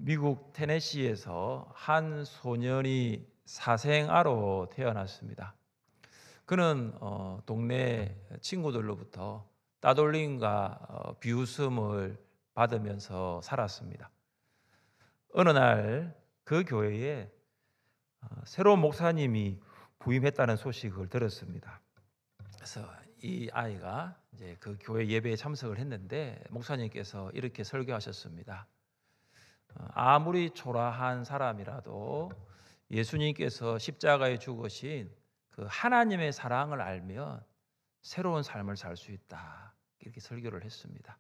미국 테네시에서 한 소년이 사생아로 태어났습니다. 그는 동네 친구들로부터 따돌림과 비웃음을 받으면서 살았습니다. 어느 날 그 교회에 새로운 목사님이 부임했다는 소식을 들었습니다. 그래서 이 아이가 이제 그 교회 예배에 참석을 했는데 목사님께서 이렇게 설교하셨습니다. 아무리 초라한 사람이라도 예수님께서 십자가에 죽으신 그 하나님의 사랑을 알면 새로운 삶을 살 수 있다. 이렇게 설교를 했습니다.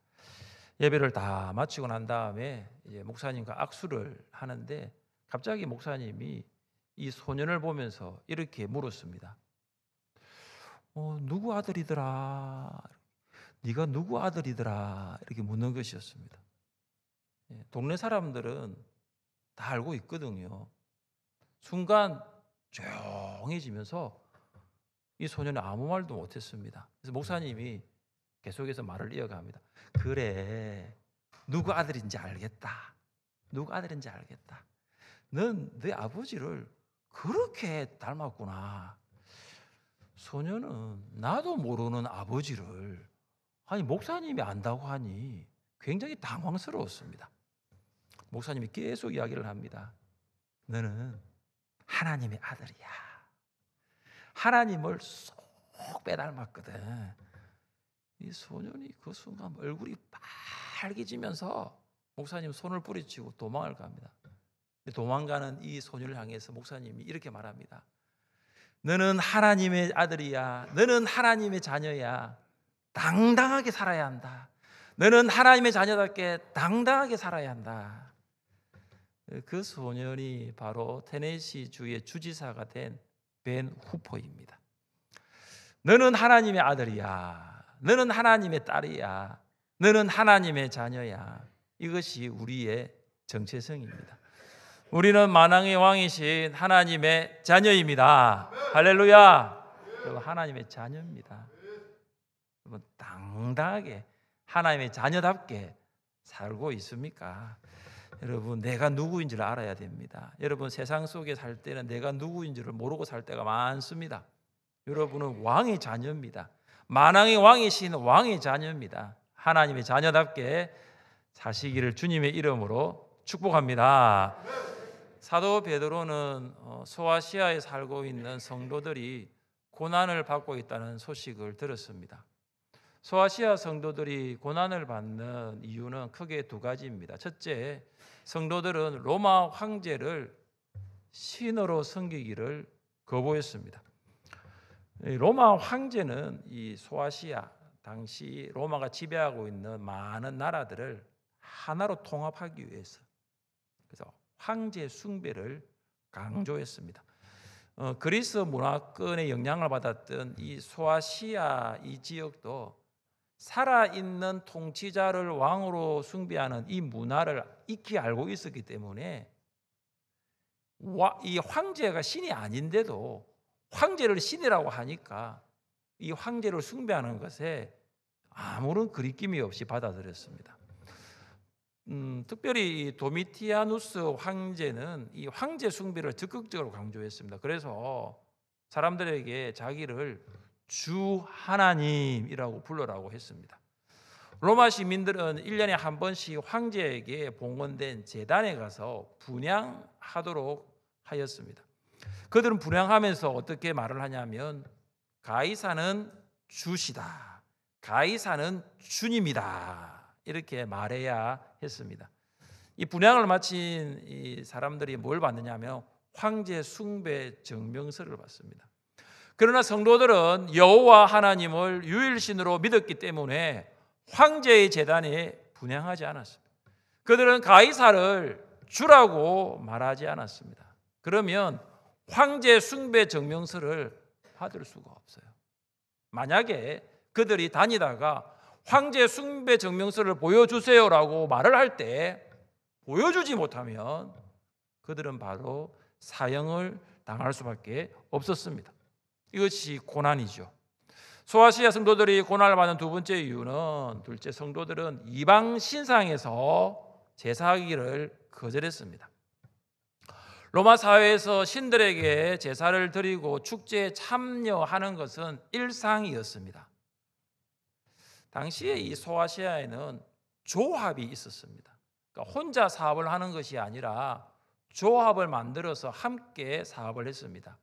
예배를 다 마치고 난 다음에 이제 목사님과 악수를 하는데 갑자기 목사님이 이 소년을 보면서 이렇게 물었습니다. 누구 아들이더라? 네가 누구 아들이더라? 이렇게 묻는 것이었습니다. 동네 사람들은 다 알고 있거든요. 순간 조용해지면서 이 소년은 아무 말도 못했습니다. 그래서 목사님이 계속해서 말을 이어갑니다. 그래, 누구 아들인지 알겠다. 누구 아들인지 알겠다. 넌 네 아버지를 그렇게 닮았구나. 소년은 나도 모르는 아버지를 목사님이 안다고 하니 굉장히 당황스러웠습니다. 목사님이 계속 이야기를 합니다. 너는 하나님의 아들이야. 하나님을 쏙 빼닮았거든. 이 소년이 그 순간 얼굴이 빨개지면서 목사님 손을 뿌리치고 도망을 갑니다. 도망가는 이 소년을 향해서 목사님이 이렇게 말합니다. 너는 하나님의 아들이야. 너는 하나님의 자녀야. 당당하게 살아야 한다. 너는 하나님의 자녀답게 당당하게 살아야 한다. 그 소년이 바로 테네시 주의 주지사가 된 벤 후퍼입니다. 너는 하나님의 아들이야. 너는 하나님의 딸이야. 너는 하나님의 자녀야. 이것이 우리의 정체성입니다. 우리는 만왕의 왕이신 하나님의 자녀입니다. 할렐루야. 여러분, 하나님의 자녀입니다. 여러분, 당당하게 하나님의 자녀답게 살고 있습니까? 여러분, 내가 누구인지를 알아야 됩니다. 여러분, 세상 속에 살 때는 내가 누구인지를 모르고 살 때가 많습니다. 여러분은 왕의 자녀입니다. 만왕의 왕이신 왕의 자녀입니다. 하나님의 자녀답게 사시기를 주님의 이름으로 축복합니다. 사도 베드로는 소아시아에 살고 있는 성도들이 고난을 받고 있다는 소식을 들었습니다. 소아시아 성도들이 고난을 받는 이유는 크게 두 가지입니다. 첫째, 성도들은 로마 황제를 신으로 섬기기를 거부했습니다. 로마 황제는 이 소아시아, 당시 로마가 지배하고 있는 많은 나라들을 하나로 통합하기 위해서, 그래서 황제 숭배를 강조했습니다. 그리스 문화권의 영향을 받았던 이 소아시아 이 지역도 살아있는 통치자를 왕으로 숭배하는 이 문화를 익히 알고 있었기 때문에 이 황제가 신이 아닌데도 황제를 신이라고 하니까 이 황제를 숭배하는 것에 아무런 거리낌이 없이 받아들였습니다. 특별히 도미티아누스 황제는 이 황제 숭배를 적극적으로 강조했습니다. 그래서 사람들에게 자기를 주 하나님이라고 불러라고 했습니다. 로마 시민들은 1년에 한 번씩 황제에게 봉헌된 제단에 가서 분향하도록 하였습니다. 그들은 분향하면서 어떻게 말을 하냐면 가이사는 주시다. 가이사는 주님이다. 이렇게 말해야 했습니다. 이 분향을 마친 이 사람들이 뭘 받느냐면 황제 숭배 증명서를 받습니다. 그러나 성도들은 여호와 하나님을 유일신으로 믿었기 때문에 황제의 제단에 분향하지 않았습니다. 그들은 가이사를 주라고 말하지 않았습니다. 그러면 황제 숭배 증명서를 받을 수가 없어요. 만약에 그들이 다니다가 황제 숭배 증명서를 보여주세요라고 말을 할 때 보여주지 못하면 그들은 바로 사형을 당할 수밖에 없었습니다. 이것이 고난이죠. 소아시아 성도들이 고난을 받는 두 번째 이유는, 둘째, 성도들은 이방 신상에서 제사하기를 거절했습니다. 로마 사회에서 신들에게 제사를 드리고 축제에 참여하는 것은 일상이었습니다. 당시에 이 소아시아에는 조합이 있었습니다. 그러니까 혼자 사업을 하는 것이 아니라 조합을 만들어서 함께 사업을 했습니다.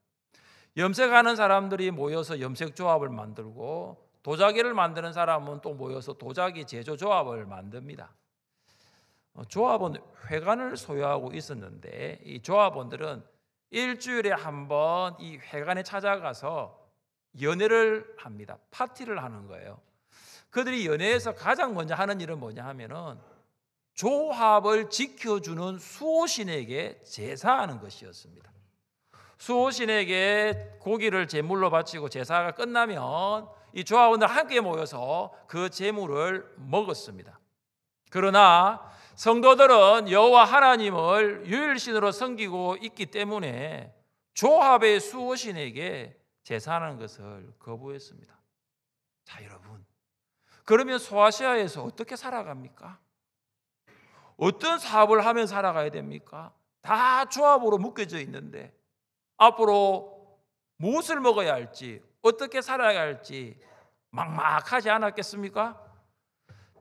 염색하는 사람들이 모여서 염색 조합을 만들고, 도자기를 만드는 사람은 또 모여서 도자기 제조 조합을 만듭니다. 조합은 회관을 소유하고 있었는데, 이 조합원들은 일주일에 한 번 이 회관에 찾아가서 연회를 합니다. 파티를 하는 거예요. 그들이 연회에서 가장 먼저 하는 일은 뭐냐 하면은 조합을 지켜주는 수호신에게 제사하는 것이었습니다. 수호신에게 고기를 제물로 바치고 제사가 끝나면 이 조합원들 함께 모여서 그 제물을 먹었습니다. 그러나 성도들은 여호와 하나님을 유일신으로 섬기고 있기 때문에 조합의 수호신에게 제사하는 것을 거부했습니다. 자, 여러분, 그러면 소아시아에서 어떻게 살아갑니까? 어떤 사업을 하면 살아가야 됩니까? 다 조합으로 묶여져 있는데 앞으로 무엇을 먹어야 할지, 어떻게 살아야 할지 막막하지 않았겠습니까?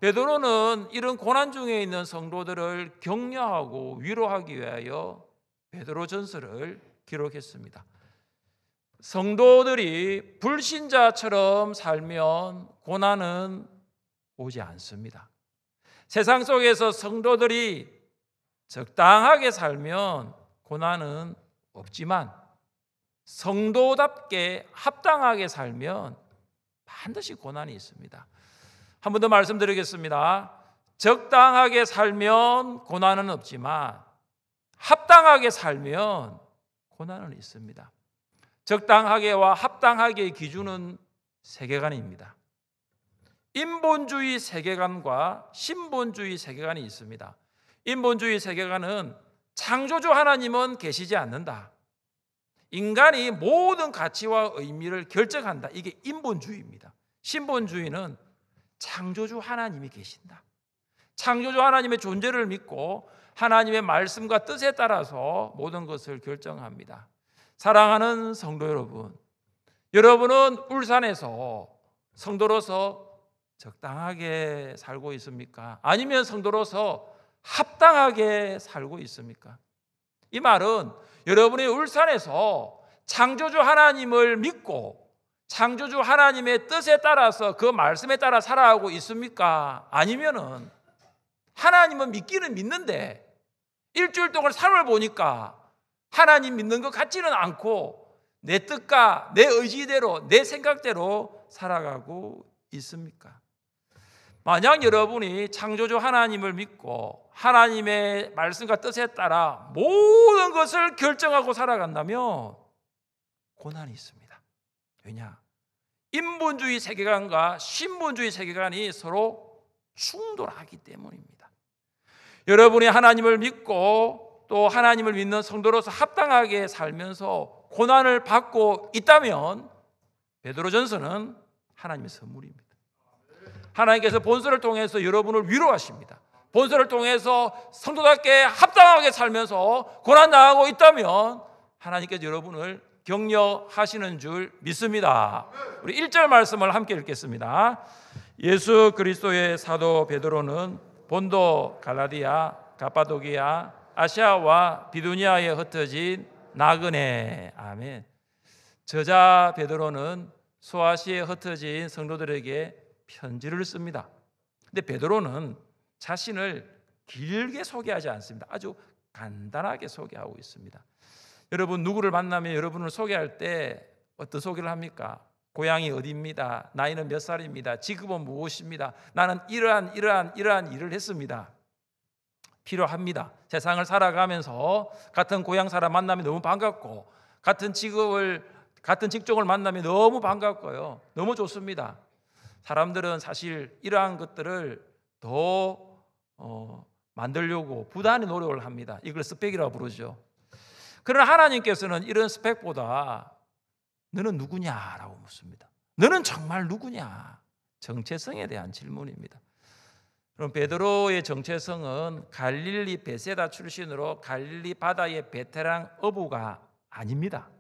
베드로는 이런 고난 중에 있는 성도들을 격려하고 위로하기 위하여 베드로전서를 기록했습니다. 성도들이 불신자처럼 살면 고난은 오지 않습니다. 세상 속에서 성도들이 적당하게 살면 고난은 없지만 성도답게 합당하게 살면 반드시 고난이 있습니다. 한 번 더 말씀드리겠습니다. 적당하게 살면 고난은 없지만 합당하게 살면 고난은 있습니다. 적당하게와 합당하게의 기준은 세계관입니다. 인본주의 세계관과 신본주의 세계관이 있습니다. 인본주의 세계관은 창조주 하나님은 계시지 않는다. 인간이 모든 가치와 의미를 결정한다. 이게 인본주의입니다. 신본주의는 창조주 하나님이 계신다. 창조주 하나님의 존재를 믿고 하나님의 말씀과 뜻에 따라서 모든 것을 결정합니다. 사랑하는 성도 여러분, 여러분은 울산에서 성도로서 적당하게 살고 있습니까? 아니면 성도로서 합당하게 살고 있습니까? 이 말은 여러분이 울산에서 창조주 하나님을 믿고 창조주 하나님의 뜻에 따라서 그 말씀에 따라 살아가고 있습니까? 아니면은 하나님은 믿기는 믿는데 일주일 동안 삶을 보니까 하나님 믿는 것 같지는 않고 내 뜻과 내 의지대로 내 생각대로 살아가고 있습니까? 만약 여러분이 창조주 하나님을 믿고 하나님의 말씀과 뜻에 따라 모든 것을 결정하고 살아간다면 고난이 있습니다. 왜냐? 인본주의 세계관과 신본주의 세계관이 서로 충돌하기 때문입니다. 여러분이 하나님을 믿고 또 하나님을 믿는 성도로서 합당하게 살면서 고난을 받고 있다면 베드로전서는 하나님의 선물입니다. 하나님께서 본서를 통해서 여러분을 위로하십니다. 본서를 통해서 성도답게 합당하게 살면서 고난당하고 있다면 하나님께서 여러분을 격려하시는 줄 믿습니다. 우리 1절 말씀을 함께 읽겠습니다. 예수 그리스도의 사도 베드로는 본도, 갈라디아, 가파도기아, 아시아와 비두니아에 흩어진 나그네. 아멘. 저자 베드로는 소아시아에 흩어진 성도들에게 편지를 씁니다. 근데 베드로는 자신을 길게 소개하지 않습니다. 아주 간단하게 소개하고 있습니다. 여러분 누구를 만나면 여러분을 소개할 때 어떤 소개를 합니까? 고향이 어디입니다. 나이는 몇 살입니다. 직업은 무엇입니다. 나는 이러한 일을 했습니다. 필요합니다. 세상을 살아가면서 같은 고향 사람 만나면 너무 반갑고 같은 직종을 만나면 너무 반갑고요. 너무 좋습니다. 사람들은 사실 이러한 것들을 더 만들려고 부단히 노력을 합니다. 이걸 스펙이라고 부르죠. 그러나 하나님께서는 이런 스펙보다 너는 누구냐라고 묻습니다. 너는 정말 누구냐? 정체성에 대한 질문입니다. 그럼 베드로의 정체성은 갈릴리 베세다 출신으로 갈릴리 바다의 베테랑 어부가 아닙니다.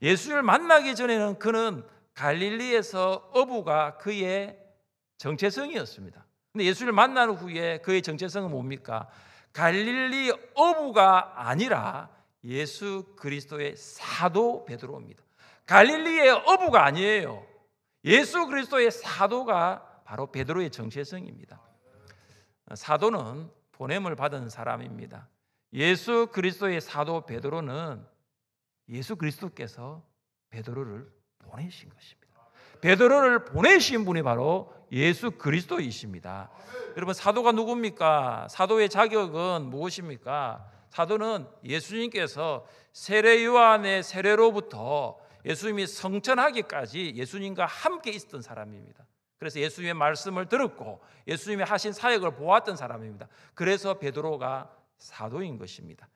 예수를 만나기 전에는 그는 갈릴리에서 어부가 그의 정체성이었습니다. 근데 예수를 만난 후에 그의 정체성은 뭡니까? 갈릴리 어부가 아니라 예수 그리스도의 사도 베드로입니다. 갈릴리의 어부가 아니에요. 예수 그리스도의 사도가 바로 베드로의 정체성입니다. 사도는 보냄을 받은 사람입니다. 예수 그리스도의 사도 베드로는 예수 그리스도께서 베드로를 보내신 것입니다. 베드로를 보내신 분이 바로 예수 그리스도이십니다. 여러분, 사도가 누굽니까? 사도의 자격은 무엇입니까? 사도는 예수님께서 세례 요한의 세례로부터 예수님이 성천하기까지 예수님과 함께 있었던 사람입니다. 그래서 예수님의 말씀을 들었고 예수님이 하신 사역을 보았던 사람입니다. 그래서 베드로가 사도인 것입니다.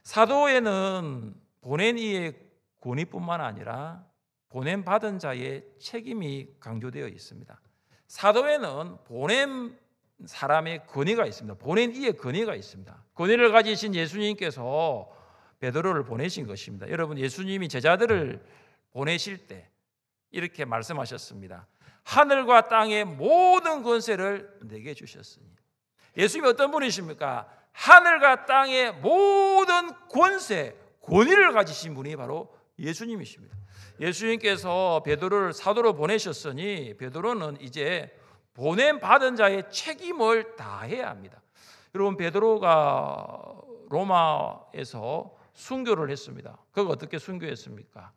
사도에는 보낸 이의 권위뿐만 아니라 보냄 받은 자의 책임이 강조되어 있습니다. 사도에는 보냄 사람의 권위가 있습니다. 보낸 이의 권위가 있습니다. 권위를 가지신 예수님께서 베드로를 보내신 것입니다. 여러분, 예수님이 제자들을 보내실 때 이렇게 말씀하셨습니다. 하늘과 땅의 모든 권세를 내게 주셨으니. 예수님이 어떤 분이십니까? 하늘과 땅의 모든 권세, 권위를 가지신 분이 바로 예수님이십니다. 예수님께서 베드로를 사도로 보내셨으니 베드로는 이제 보냄 받은 자의 책임을 다해야 합니다. 여러분, 베드로가 로마에서 순교를 했습니다. 그가 어떻게 순교했습니까?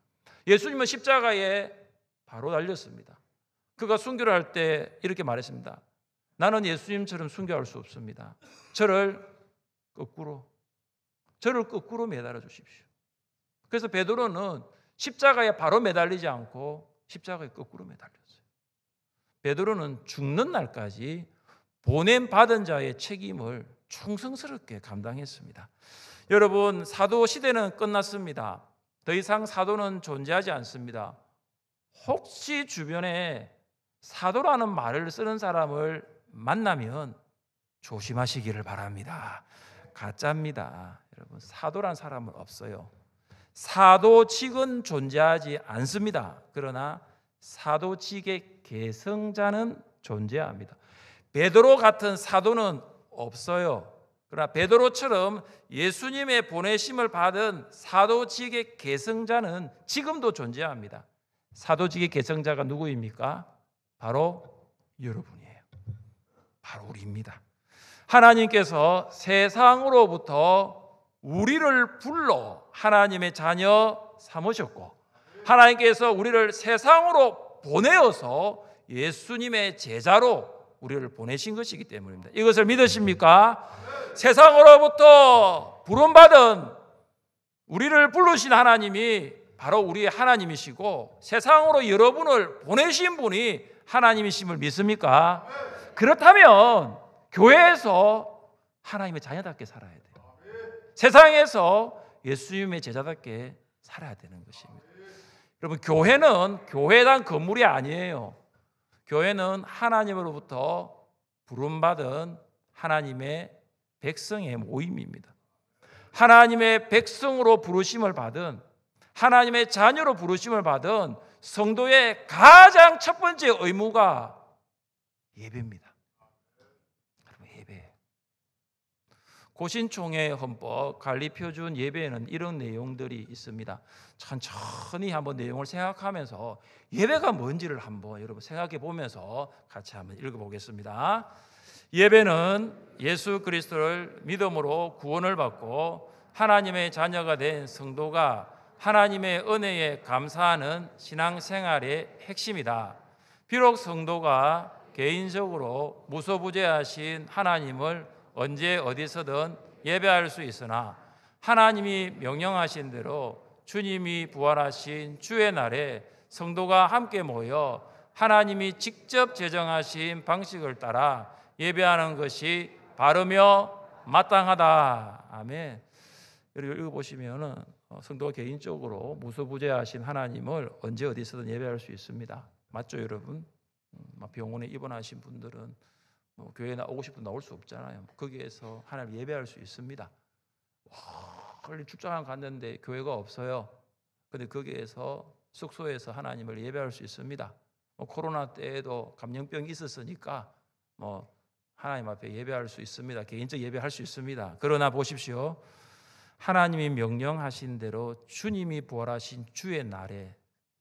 예수님은 십자가에 바로 달렸습니다. 그가 순교를 할 때 이렇게 말했습니다. 나는 예수님처럼 순교할 수 없습니다. 저를 거꾸로 매달아 주십시오. 그래서 베드로는 십자가에 바로 매달리지 않고 십자가에 거꾸로 매달렸어요. 베드로는 죽는 날까지 보냄 받은 자의 책임을 충성스럽게 감당했습니다. 여러분, 사도 시대는 끝났습니다. 더 이상 사도는 존재하지 않습니다. 혹시 주변에 사도라는 말을 쓰는 사람을 만나면 조심하시기를 바랍니다. 가짜입니다. 여러분, 사도란 사람은 없어요. 사도직은 존재하지 않습니다. 그러나 사도직의 계승자는 존재합니다. 베드로 같은 사도는 없어요. 그러나 베드로처럼 예수님의 보내심을 받은 사도직의 계승자는 지금도 존재합니다. 사도직의 계승자가 누구입니까? 바로 여러분이에요. 바로 우리입니다. 하나님께서 세상으로부터 우리를 불러 하나님의 자녀 삼으셨고 하나님께서 우리를 세상으로 보내어서 예수님의 제자로 우리를 보내신 것이기 때문입니다. 이것을 믿으십니까? 세상으로부터 부름받은 우리를 부르신 하나님이 바로 우리의 하나님이시고 세상으로 여러분을 보내신 분이 하나님이심을 믿습니까? 그렇다면 교회에서 하나님의 자녀답게 살아야 돼요. 세상에서 예수님의 제자답게 살아야 되는 것입니다. 여러분, 교회는 교회당 건물이 아니에요. 교회는 하나님으로부터 부름받은 하나님의 백성의 모임입니다. 하나님의 백성으로 부르심을 받은 하나님의 자녀로 부르심을 받은 성도의 가장 첫 번째 의무가 예배입니다. 예배. 고신총회 헌법 관리표준 예배에는 이런 내용들이 있습니다. 천천히 한번 내용을 생각하면서 예배가 뭔지를 한번 여러분 생각해 보면서 같이 한번 읽어보겠습니다. 예배는 예수 그리스도를 믿음으로 구원을 받고 하나님의 자녀가 된 성도가 하나님의 은혜에 감사하는 신앙생활의 핵심이다. 비록 성도가 개인적으로 무소부재하신 하나님을 언제 어디서든 예배할 수 있으나 하나님이 명령하신 대로 주님이 부활하신 주의 날에 성도가 함께 모여 하나님이 직접 제정하신 방식을 따라 예배하는 것이 바르며 마땅하다. 아멘. 여기 읽어보시면은 성도가 개인적으로 무소부재하신 하나님을 언제 어디서든 예배할 수 있습니다. 맞죠, 여러분? 병원에 입원하신 분들은 교회 오고 싶어도 나올 수 없잖아요. 거기에서 하나님 예배할 수 있습니다. 빨리 출장을 갔는데 교회가 없어요. 근데 거기에서 숙소에서 하나님을 예배할 수 있습니다. 코로나 때에도 감염병이 있었으니까 하나님 앞에 예배할 수 있습니다. 개인적 예배할 수 있습니다. 그러나 보십시오. 하나님이 명령하신 대로 주님이 부활하신 주의 날에,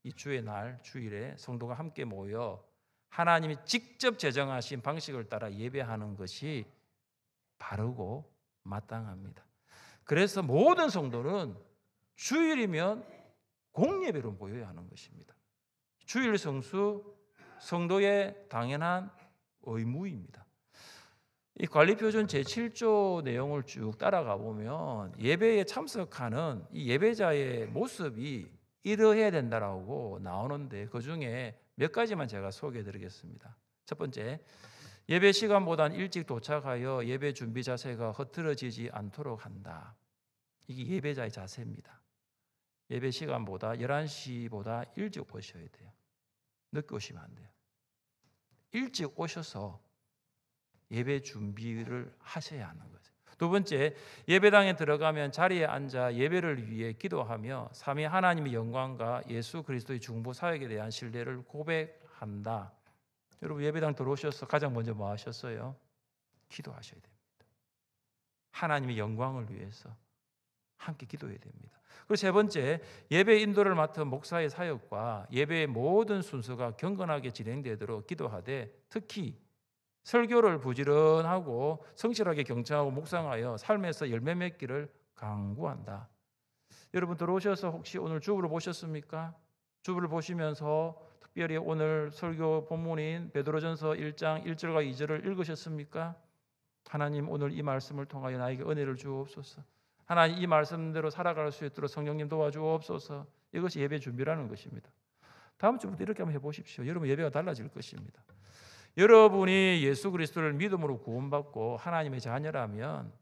이 주의 날 주일에 성도가 함께 모여 하나님이 직접 제정하신 방식을 따라 예배하는 것이 바르고 마땅합니다. 그래서 모든 성도는 주일이면 공예배로 모여야 하는 것입니다. 주일 성수, 성도의 당연한 의무입니다. 이 관리표준 제7조 내용을 쭉 따라가 보면 예배에 참석하는 이 예배자의 모습이 이러해야 된다라고 나오는데 그중에 몇 가지만 제가 소개해 드리겠습니다. 첫 번째, 예배 시간보단 일찍 도착하여 예배 준비 자세가 흐트러지지 않도록 한다. 이게 예배자의 자세입니다. 예배 시간보다 11시보다 일찍 오셔야 돼요. 늦게 오시면 안 돼요. 일찍 오셔서 예배 준비를 하셔야 하는 거죠. 두 번째, 예배당에 들어가면 자리에 앉아 예배를 위해 기도하며 삼위 하나님의 영광과 예수 그리스도의 중보 사역에 대한 신뢰를 고백한다. 여러분 예배당 들어오셔서 가장 먼저 뭐 하셨어요? 기도하셔야 됩니다. 하나님의 영광을 위해서 함께 기도해야 됩니다. 그리고 세 번째, 예배 인도를 맡은 목사의 사역과 예배의 모든 순서가 경건하게 진행되도록 기도하되 특히 설교를 부지런하고 성실하게 경청하고 묵상하여 삶에서 열매 맺기를 강구한다. 여러분 들어오셔서 혹시 오늘 주부를 보셨습니까? 주부를 보시면서 특별히 오늘 설교 본문인 베드로전서 1장 1절과 2절을 읽으셨습니까? 하나님 오늘 이 말씀을 통하여 나에게 은혜를 주옵소서. 하나님 이 말씀대로 살아갈 수 있도록 성령님 도와주옵소서. 이것이 예배 준비라는 것입니다. 다음 주부터 이렇게 한번 해보십시오. 여러분 예배가 달라질 것입니다. 여러분이 예수 그리스도를 믿음으로 구원받고 하나님의 자녀라면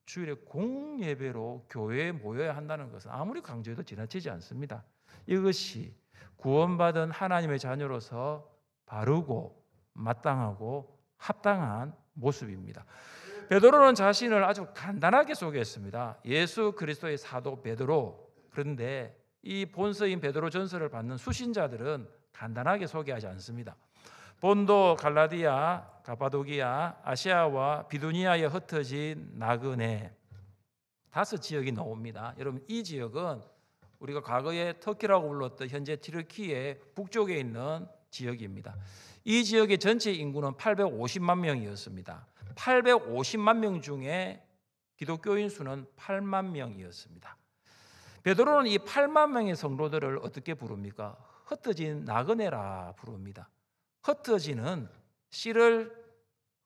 주일에 공예배로 교회에 모여야 한다는 것은 아무리 강조해도 지나치지 않습니다. 이것이 구원받은 하나님의 자녀로서 바르고 마땅하고 합당한 모습입니다. 베드로는 자신을 아주 간단하게 소개했습니다. 예수 그리스도의 사도 베드로. 그런데 이 본서인 베드로 전서를 받는 수신자들은 간단하게 소개하지 않습니다. 본도, 갈라디아, 가파도기아, 아시아와 비두니아에 흩어진 나그네 5지역이 나옵니다. 여러분 이 지역은 우리가 과거에 터키라고 불렀던 현재 튀르키예 북쪽에 있는 지역입니다. 이 지역의 전체 인구는 850만 명이었습니다. 850만 명 중에 기독교인 수는 8만 명이었습니다. 베드로는 이 8만 명의 성도들을 어떻게 부릅니까? 흩어진 나그네라 부릅니다. 흩어지는 씨를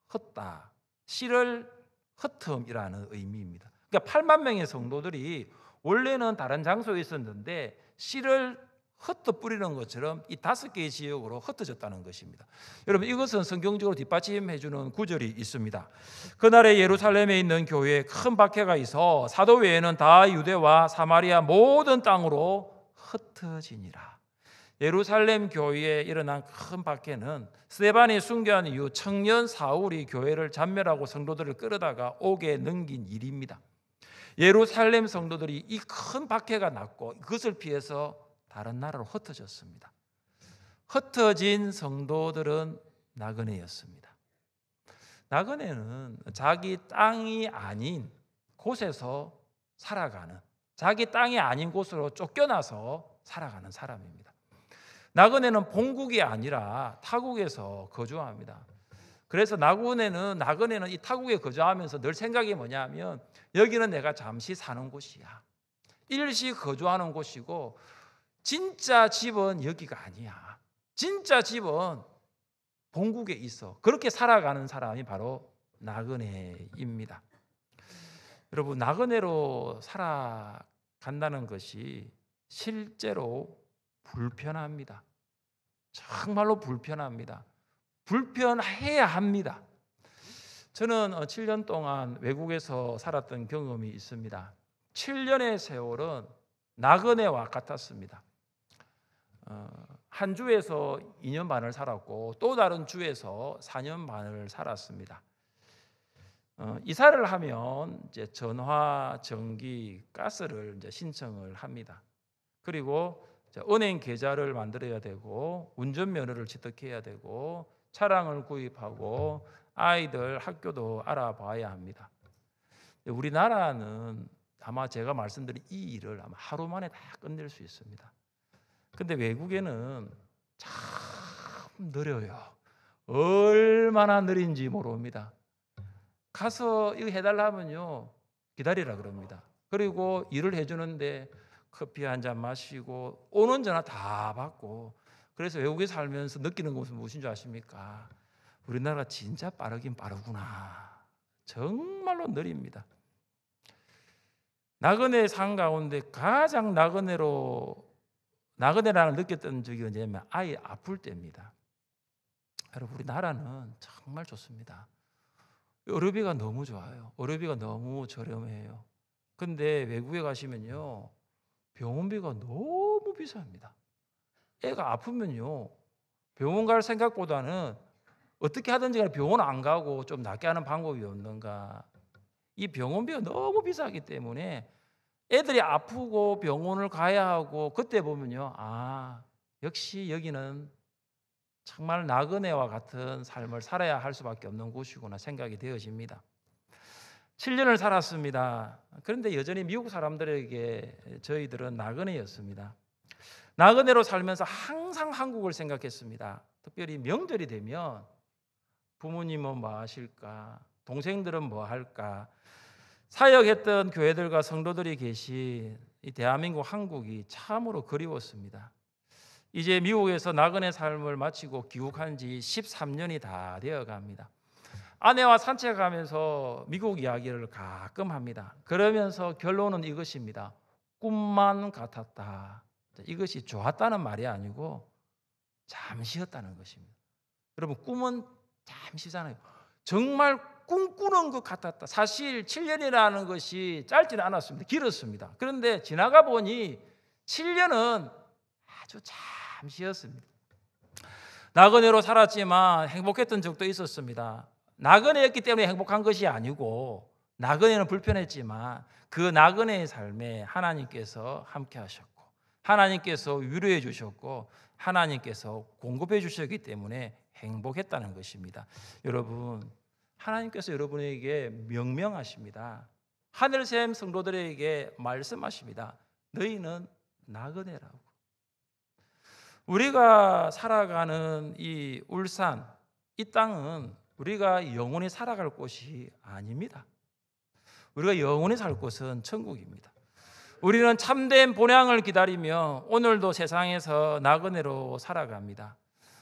흩다, 씨를 흩음이라는 의미입니다. 그러니까 8만 명의 성도들이 원래는 다른 장소에 있었는데 씨를 흩어 뿌리는 것처럼 이 5개의 지역으로 흩어졌다는 것입니다. 여러분 이것은 성경적으로 뒷받침해 주는 구절이 있습니다. 그날에 예루살렘에 있는 교회에 큰 박해가 있어 사도 외에는 다 유대와 사마리아 모든 땅으로 흩어지니라. 예루살렘 교회에 일어난 큰 박해는 스데반이 순교한 이후 청년 사울이 교회를 잔멸하고 성도들을 끌어다가 옥에 넘긴 일입니다. 예루살렘 성도들이 이 큰 박해가 났고 그것을 피해서 다른 나라로 흩어졌습니다. 흩어진 성도들은 나그네였습니다. 나그네는 자기 땅이 아닌 곳에서 살아가는, 자기 땅이 아닌 곳으로 쫓겨나서 살아가는 사람입니다. 나그네는 본국이 아니라 타국에서 거주합니다. 그래서 나그네는 이 타국에 거주하면서 늘 생각이 뭐냐면 여기는 내가 잠시 사는 곳이야. 일시 거주하는 곳이고 진짜 집은 여기가 아니야. 진짜 집은 본국에 있어. 그렇게 살아가는 사람이 바로 나그네입니다. 여러분 나그네로 살아간다는 것이 실제로 불편합니다. 정말로 불편합니다. 불편해야 합니다. 저는 7년 동안 외국에서 살았던 경험이 있습니다. 7년의 세월은 나그네와 같았습니다. 한 주에서 2년 반을 살았고 또 다른 주에서 4년 반을 살았습니다. 이사를 하면 이제 전화, 전기, 가스를 이제 신청을 합니다. 그리고 은행 계좌를 만들어야 되고 운전면허를 취득해야 되고 차량을 구입하고 아이들 학교도 알아봐야 합니다. 우리나라는 아마 제가 말씀드린 이 일을 아마 하루 만에 다 끝낼 수 있습니다. 근데 외국에는 참 느려요. 얼마나 느린지 모릅니다. 가서 이거 해달라 하면요 기다리라 그럽니다. 그리고 일을 해주는데 커피 한 잔 마시고 오는 전화 다 받고, 그래서 외국에 살면서 느끼는 것은 무엇인 줄 아십니까? 우리나라가 진짜 빠르긴 빠르구나. 정말로 느립니다. 나그네 산 가운데 가장 나그네라는 느꼈던 적이 언제냐면 아이 아플 때입니다. 여러분 우리나라는 정말 좋습니다. 의료비가 너무 좋아요. 의료비가 너무 저렴해요. 근데 외국에 가시면요 병원비가 너무 비쌉니다. 애가 아프면요 병원 갈 생각보다는 어떻게 하든지 간에 병원 안 가고 좀 낫게 하는 방법이 없는가. 이 병원비가 너무 비싸기 때문에 애들이 아프고 병원을 가야 하고, 그때 보면요 역시 여기는 정말 나그네와 같은 삶을 살아야 할 수밖에 없는 곳이구나 생각이 되어집니다. 7년을 살았습니다. 그런데 여전히 미국 사람들에게 저희들은 나그네였습니다. 나그네로 살면서 항상 한국을 생각했습니다. 특별히 명절이 되면 부모님은 뭐 하실까, 동생들은 뭐 할까, 사역했던 교회들과 성도들이 계신 이 대한민국 한국이 참으로 그리웠습니다. 이제 미국에서 나그네 삶을 마치고 귀국한 지 13년이 다 되어갑니다. 아내와 산책하면서 미국 이야기를 가끔 합니다. 그러면서 결론은 이것입니다. 꿈만 같았다. 이것이 좋았다는 말이 아니고 잠시였다는 것입니다. 여러분 꿈은 잠시잖아요. 정말 꿈꾸는 것 같았다. 사실 7년이라는 것이 짧지는 않았습니다. 길었습니다. 그런데 지나가 보니 7년은 아주 잠시였습니다. 나그네로 살았지만 행복했던 적도 있었습니다. 나그네였기 때문에 행복한 것이 아니고, 나그네는 불편했지만 그 나그네의 삶에 하나님께서 함께 하셨고 하나님께서 위로해 주셨고 하나님께서 공급해 주셨기 때문에 행복했다는 것입니다. 여러분 하나님께서 여러분에게 명명하십니다. 하늘샘 성도들에게 말씀하십니다. 너희는 나그네라고. 우리가 살아가는 이 울산, 이 땅은 우리가 영원히 살아갈 곳이 아닙니다. 우리가 영원히 살 곳은 천국입니다. 우리는 참된 본향을 기다리며 오늘도 세상에서 나그네로 살아갑니다.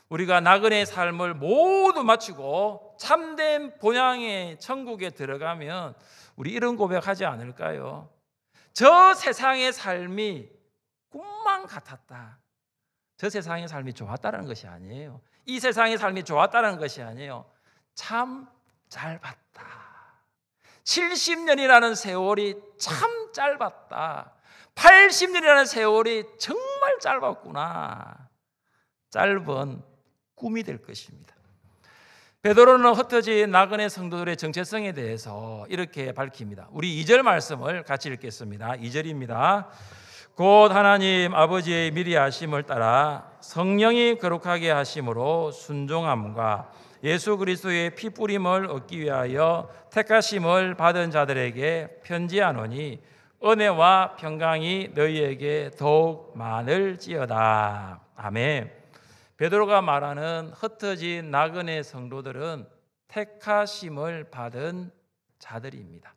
우리가 나그네의 삶을 모두 마치고 참된 본향의 천국에 들어가면 우리 이런 고백하지 않을까요? 저 세상의 삶이 꿈만 같았다. 저 세상의 삶이 좋았다는 것이 아니에요. 이 세상의 삶이 좋았다는 것이 아니에요. 참 짧았다. 70년이라는 세월이 참 짧았다. 80년이라는 세월이 정말 짧았구나. 짧은 꿈이 될 것입니다. 베드로는 흩어진 나그네 성도들의 정체성에 대해서 이렇게 밝힙니다. 우리 2절 말씀을 같이 읽겠습니다. 2절입니다. 곧 하나님 아버지의 미리 하심을 따라 성령이 거룩하게 하심으로 순종함과 예수 그리스도의 피 뿌림을 얻기 위하여 택하심을 받은 자들에게 편지하노니 은혜와 평강이 너희에게 더욱 많을지어다. 아멘. 베드로가 말하는 흩어진 나그네 성도들은 택하심을 받은 자들입니다.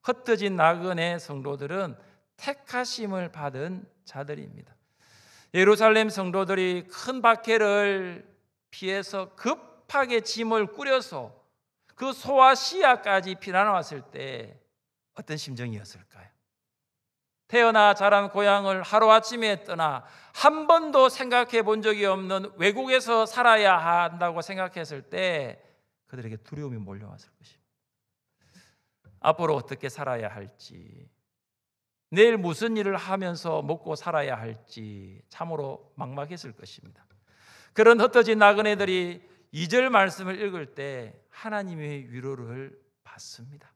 흩어진 나그네 성도들은 택하심을 받은 자들입니다. 예루살렘 성도들이 큰 박해를 피해서 급하게 짐을 꾸려서 그 소와 씨앗까지 피난왔을 때 어떤 심정이었을까요? 태어나 자란 고향을 하루아침에 떠나 한 번도 생각해 본 적이 없는 외국에서 살아야 한다고 생각했을 때 그들에게 두려움이 몰려왔을 것입니다. 앞으로 어떻게 살아야 할지, 내일 무슨 일을 하면서 먹고 살아야 할지 참으로 막막했을 것입니다. 그런 흩어진 나그네들이 2절 말씀을 읽을 때 하나님의 위로를 받습니다.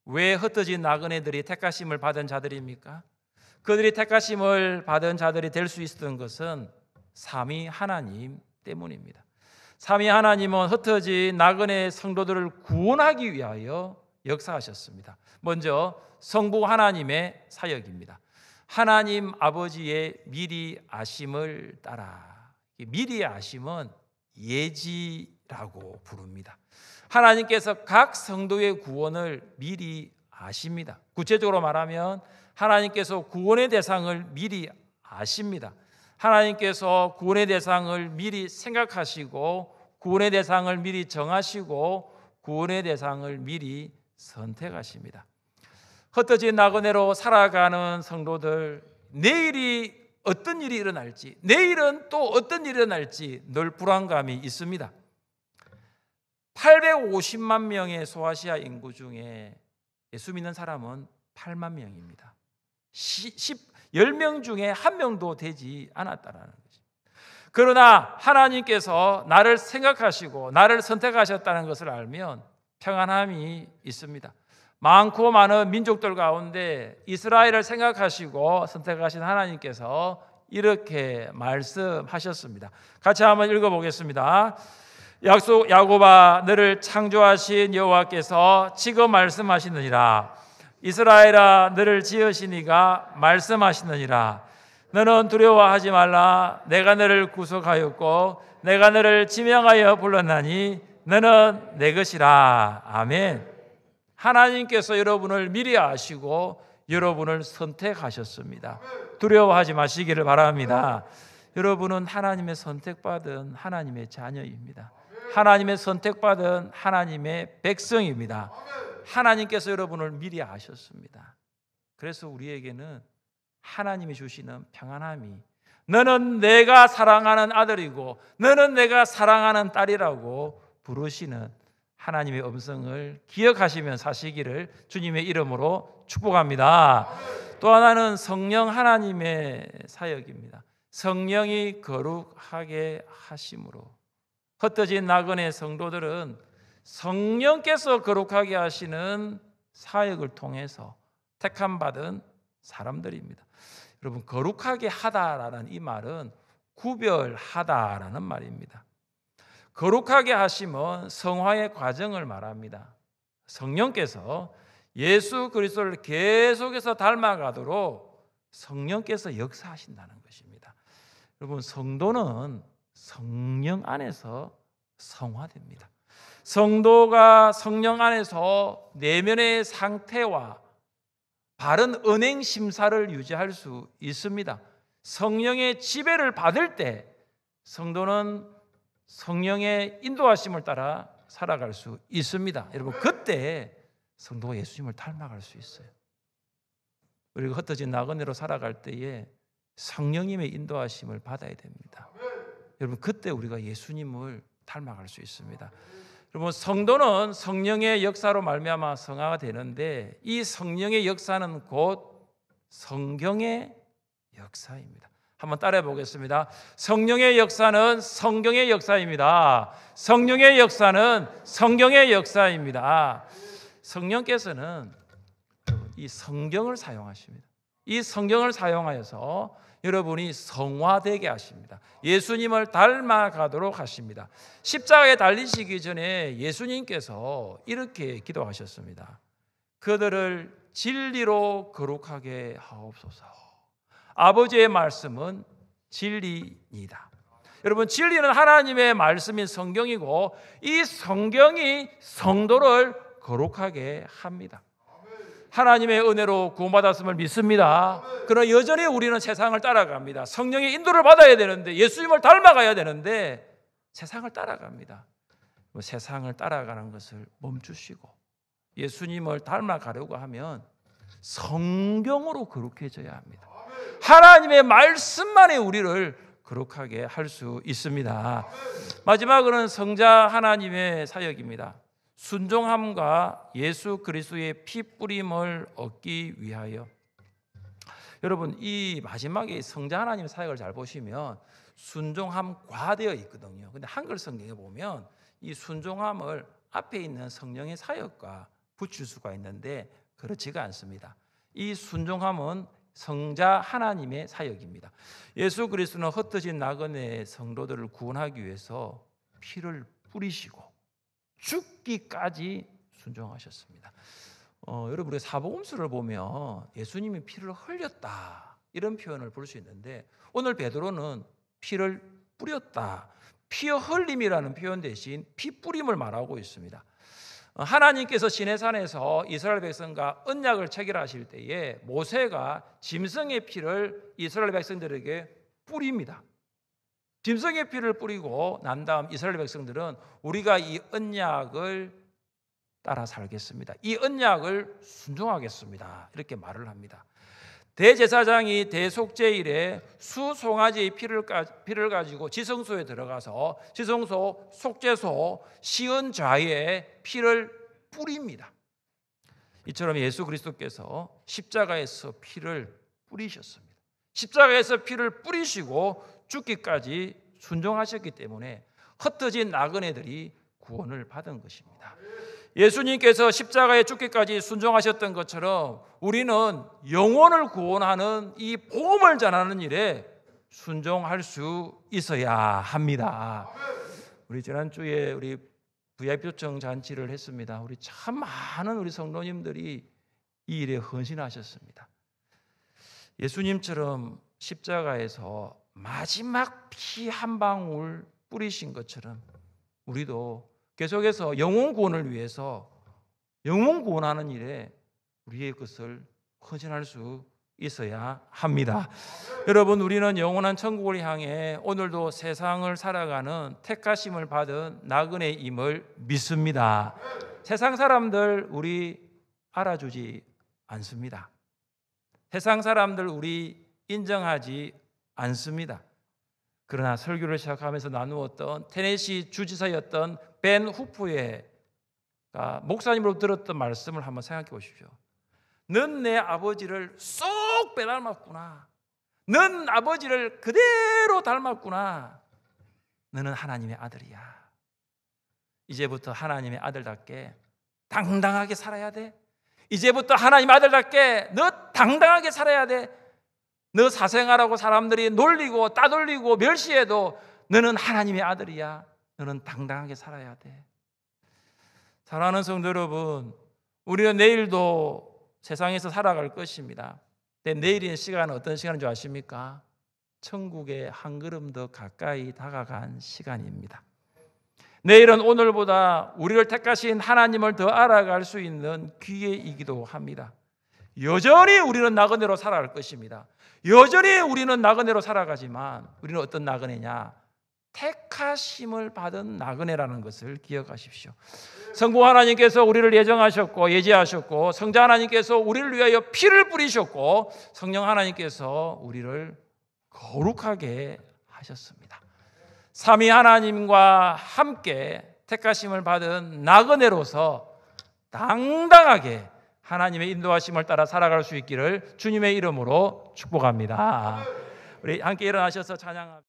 왜 흩어진 나그네들이 택하심을 받은 자들입니까? 그들이 택하심을 받은 자들이 될 수 있었던 것은 삼위 하나님 때문입니다. 삼위 하나님은 흩어진 나그네 성도들을 구원하기 위하여 역사하셨습니다. 먼저 성부 하나님의 사역입니다. 하나님 아버지의 미리 아심을 따라, 미리 아심은 예지라고 부릅니다. 하나님께서 각 성도의 구원을 미리 아십니다. 구체적으로 말하면 하나님께서 구원의 대상을 미리 아십니다. 하나님께서 구원의 대상을 미리 생각하시고 구원의 대상을 미리 정하시고 구원의 대상을 미리 선택하십니다. 흩어진 나그네로 살아가는 성도들, 내일이 어떤 일이 일어날지, 내일은 또 어떤 일이 일어날지 늘 불안감이 있습니다. 850만 명의 소아시아 인구 중에 예수 믿는 사람은 8만 명입니다. 10명 중에 1명도 되지 않았다라는 것입니다. 그러나 하나님께서 나를 생각하시고 나를 선택하셨다는 것을 알면 평안함이 있습니다. 많고 많은 민족들 가운데 이스라엘을 생각하시고 선택하신 하나님께서 이렇게 말씀하셨습니다. 같이 한번 읽어보겠습니다. 야곱아, 너를 창조하신 여호와께서 지금 말씀하시느니라. 이스라엘아, 너를 지으신 이가 말씀하시느니라. 너는 두려워하지 말라. 내가 너를 구속하였고 내가 너를 지명하여 불렀나니 너는 내 것이라. 아멘. 하나님께서 여러분을 미리 아시고 여러분을 선택하셨습니다. 두려워하지 마시기를 바랍니다. 여러분은 하나님의 선택받은 하나님의 자녀입니다. 하나님의 선택받은 하나님의 백성입니다. 하나님께서 여러분을 미리 아셨습니다. 그래서 우리에게는 하나님이 주시는 평안함이, 너는 내가 사랑하는 아들이고 너는 내가 사랑하는 딸이라고 부르시는 하나님의 음성을 기억하시며 사시기를 주님의 이름으로 축복합니다. 또 하나는 성령 하나님의 사역입니다. 성령이 거룩하게 하심으로, 흩어진 나그네 성도들은 성령께서 거룩하게 하시는 사역을 통해서 택함받은 사람들입니다. 여러분, 거룩하게 하다라는 이 말은 구별하다라는 말입니다. 거룩하게 하심은 성화의 과정을 말합니다. 성령께서 예수 그리스도를 계속해서 닮아가도록 성령께서 역사하신다는 것입니다. 여러분, 성도는 성령 안에서 성화됩니다. 성도가 성령 안에서 내면의 상태와 바른 은행 심사를 유지할 수 있습니다. 성령의 지배를 받을 때 성도는 성령의 인도하심을 따라 살아갈 수 있습니다. 여러분, 그때 성도가 예수님을 닮아갈 수 있어요. 우리가 흩어진 나그네로 살아갈 때에 성령님의 인도하심을 받아야 됩니다. 여러분, 그때 우리가 예수님을 닮아갈 수 있습니다. 여러분, 성도는 성령의 역사로 말미암아 성화가 되는데 이 성령의 역사는 곧 성경의 역사입니다. 한번 따라해 보겠습니다. 성령의 역사는 성경의 역사입니다. 성령의 역사는 성경의 역사입니다. 성령께서는 이 성경을 사용하십니다. 이 성경을 사용하여서 여러분이 성화되게 하십니다. 예수님을 닮아가도록 하십니다. 십자가에 달리시기 전에 예수님께서 이렇게 기도하셨습니다. 그들을 진리로 거룩하게 하옵소서. 아버지의 말씀은 진리이다. 여러분, 진리는 하나님의 말씀인 성경이고 이 성경이 성도를 거룩하게 합니다. 하나님의 은혜로 구원받았음을 믿습니다. 그러나 여전히 우리는 세상을 따라갑니다. 성령의 인도를 받아야 되는데, 예수님을 닮아가야 되는데 세상을 따라갑니다. 세상을 따라가는 것을 멈추시고 예수님을 닮아가려고 하면 성경으로 거룩해져야 합니다. 하나님의 말씀만이 우리를 거룩하게 할 수 있습니다. 마지막으로는 성자 하나님의 사역입니다. 순종함과 예수 그리스도의 피 뿌림을 얻기 위하여. 여러분, 이 마지막에 성자 하나님의 사역을 잘 보시면 순종함과 되어 있거든요. 근데 한글 성경에 보면 이 순종함을 앞에 있는 성령의 사역과 붙일 수가 있는데 그렇지가 않습니다. 이 순종함은 성자 하나님의 사역입니다. 예수 그리스도는 흩어진 나그네 성도들을 구원하기 위해서 피를 뿌리시고 죽기까지 순종하셨습니다. 여러분 우리 사복음서를 보면 예수님이 피를 흘렸다 이런 표현을 볼 수 있는데 오늘 베드로는 피를 뿌렸다, 피 흘림이라는 표현 대신 피 뿌림을 말하고 있습니다. 하나님께서 시내산에서 이스라엘 백성과 언약을 체결하실 때에 모세가 짐승의 피를 이스라엘 백성들에게 뿌립니다. 짐승의 피를 뿌리고 난 다음 이스라엘 백성들은 우리가 이 언약을 따라 살겠습니다, 이 언약을 순종하겠습니다, 이렇게 말을 합니다. 대제사장이 대속죄일에 수송아지의 피를 가지고 지성소에 들어가서 지성소, 속죄소, 시은좌에 피를 뿌립니다. 이처럼 예수 그리스도께서 십자가에서 피를 뿌리셨습니다. 십자가에서 피를 뿌리시고 죽기까지 순종하셨기 때문에 흩어진 나그네들이 구원을 받은 것입니다. 예수님께서 십자가에 죽기까지 순종하셨던 것처럼 우리는 영혼을 구원하는 이 복음을 전하는 일에 순종할 수 있어야 합니다. 우리 지난주에 우리 VIP 초청 잔치를 했습니다. 우리 참 많은 우리 성도님들이 이 일에 헌신하셨습니다. 예수님처럼 십자가에서 마지막 피 한 방울 뿌리신 것처럼 우리도 계속해서 영혼 구원을 위해서 영혼 구원하는 일에 우리의 것을 헌신할 수 있어야 합니다. 여러분 우리는 영원한 천국을 향해 오늘도 세상을 살아가는 택하심을 받은 나그네임을 믿습니다. 세상 사람들 우리 알아주지 않습니다. 세상 사람들 우리 인정하지 않습니다. 그러나 설교를 시작하면서 나누었던 테네시 주지사였던 벤 후프가 목사님으로 들었던 말씀을 한번 생각해 보십시오. 넌 내 아버지를 쏙 빼닮았구나. 넌 아버지를 그대로 닮았구나. 너는 하나님의 아들이야. 이제부터 하나님의 아들답게 당당하게 살아야 돼. 이제부터 하나님 아들답게 너 당당하게 살아야 돼. 너 사생활하고 사람들이 놀리고 따돌리고 멸시해도 너는 하나님의 아들이야. 너는 당당하게 살아야 돼. 사랑하는 성도 여러분, 우리는 내일도 세상에서 살아갈 것입니다. 근데 내일의 시간은 어떤 시간인 줄 아십니까? 천국에 한 걸음 더 가까이 다가간 시간입니다. 내일은 오늘보다 우리를 택하신 하나님을 더 알아갈 수 있는 기회이기도 합니다. 여전히 우리는 나그네로 살아갈 것입니다. 여전히 우리는 나그네로 살아가지만 우리는 어떤 나그네냐? 택하심을 받은 나그네라는 것을 기억하십시오. 성부 하나님께서 우리를 예정하셨고 예지하셨고 성자 하나님께서 우리를 위하여 피를 뿌리셨고 성령 하나님께서 우리를 거룩하게 하셨습니다. 삼위 하나님과 함께 택하심을 받은 나그네로서 당당하게 하나님의 인도하심을 따라 살아갈 수 있기를 주님의 이름으로 축복합니다. 우리 함께 일어나셔서 찬양합니다.